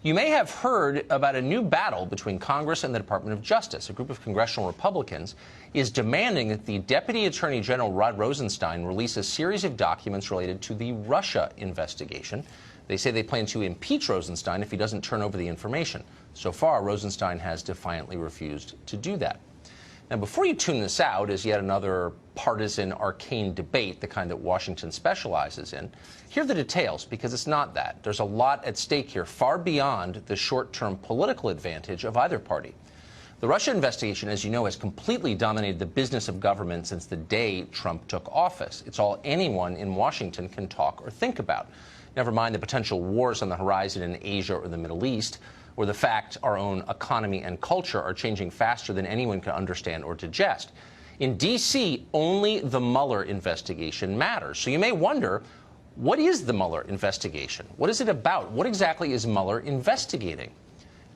You may have heard about a new battle between Congress and the Department of Justice. A group of congressional Republicans is demanding that the Deputy Attorney General Rod Rosenstein release a series of documents related to the Russia investigation. They say they plan to impeach Rosenstein if he doesn't turn over the information. So far, Rosenstein has defiantly refused to do that. Now, before you tune this out as yet another partisan arcane debate, the kind that Washington specializes in, here are the details, because it's not that. There's a lot at stake here, far beyond the short-term political advantage of either party. The Russia investigation, as you know, has completely dominated the business of government since the day Trump took office. It's all anyone in Washington can talk or think about. Never mind the potential wars on the horizon in Asia or the Middle East, or the fact our own economy and culture are changing faster than anyone can understand or digest. In D.C., only the Mueller investigation matters. So you may wonder, what is the Mueller investigation? What is it about? What exactly is Mueller investigating?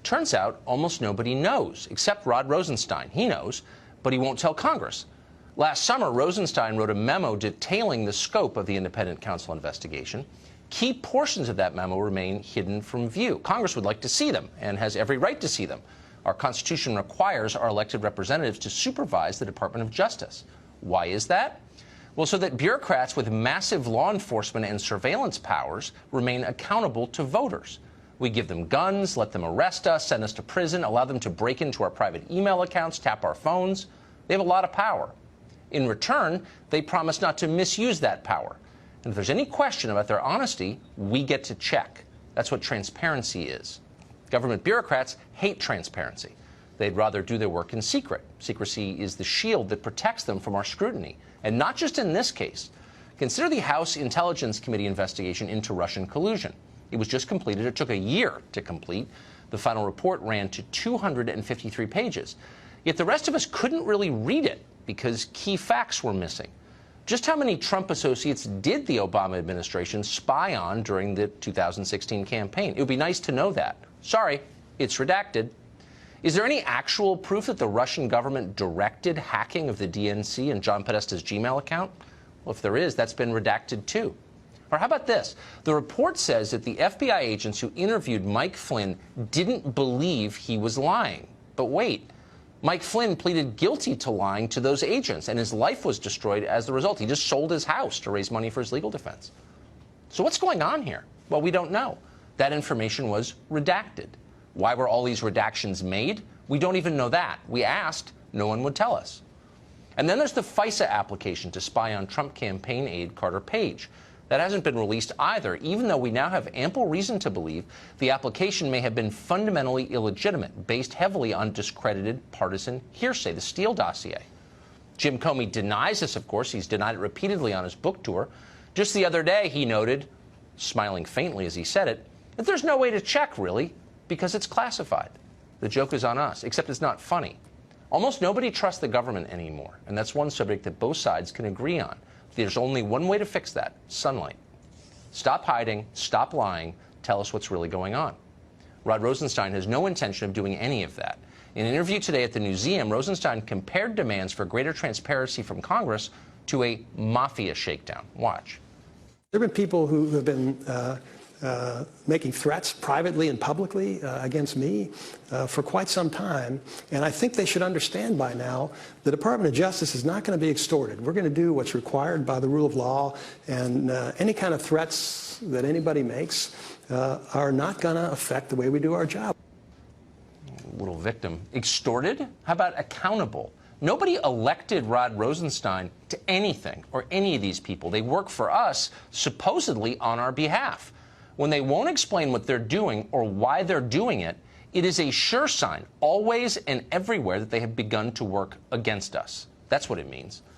Turns out almost nobody knows, except Rod Rosenstein. He knows, but he won't tell Congress. Last summer, Rosenstein wrote a memo detailing the scope of the independent counsel investigation. Key portions of that memo remain hidden from view. Congress would like to see them and has every right to see them. Our Constitution requires our elected representatives to supervise the Department of Justice. Why is that? Well, so that bureaucrats with massive law enforcement and surveillance powers remain accountable to voters. We give them guns, let them arrest us, send us to prison, allow them to break into our private email accounts, tap our phones. They have a lot of power. In return, they promise not to misuse that power. And if there's any question about their honesty, we get to check. That's what transparency is. Government bureaucrats hate transparency. They'd rather do their work in secret. Secrecy is the shield that protects them from our scrutiny. And not just in this case. Consider the House Intelligence Committee investigation into Russian collusion. It was just completed. It took a year to complete. The final report ran to 253 pages. Yet the rest of us couldn't really read it because key facts were missing. Just how many Trump associates did the Obama administration spy on during the 2016 campaign? It would be nice to know that. Sorry, it's redacted. Is there any actual proof that the Russian government directed hacking of the DNC and John Podesta's Gmail account? Well, if there is, that's been redacted too. Or how about this? The report says that the FBI agents who interviewed Mike Flynn didn't believe he was lying. But wait. Mike Flynn pleaded guilty to lying to those agents, and his life was destroyed as the result. He just sold his house to raise money for his legal defense. So what's going on here? Well, we don't know. That information was redacted. Why were all these redactions made? We don't even know that. We asked, no one would tell us. And then there's the FISA application to spy on Trump campaign aide Carter Page. That hasn't been released either, even though we now have ample reason to believe the application may have been fundamentally illegitimate, based heavily on discredited partisan hearsay, the Steele dossier. Jim Comey denies this, of course. He's denied it repeatedly on his book tour. Just the other day, he noted, smiling faintly as he said it, that there's no way to check, really, because it's classified. The joke is on us, except it's not funny. Almost nobody trusts the government anymore, and that's one subject that both sides can agree on. There's only one way to fix that: sunlight. Stop hiding, stop lying, tell us what's really going on. Rod Rosenstein has no intention of doing any of that. In an interview today at the Newseum, Rosenstein compared demands for greater transparency from Congress to a mafia shakedown. Watch. There have been people who have been making threats privately and publicly against me for quite some time. And I think they should understand by now the Department of Justice is not going to be extorted. We're going to do what's required by the rule of law, and any kind of threats that anybody makes are not going to affect the way we do our job. Little victim. Extorted? How about accountable? Nobody elected Rod Rosenstein to anything or any of these people. They work for us, supposedly on our behalf. When they won't explain what they're doing or why they're doing it, it is a sure sign, always and everywhere, that they have begun to work against us. That's what it means.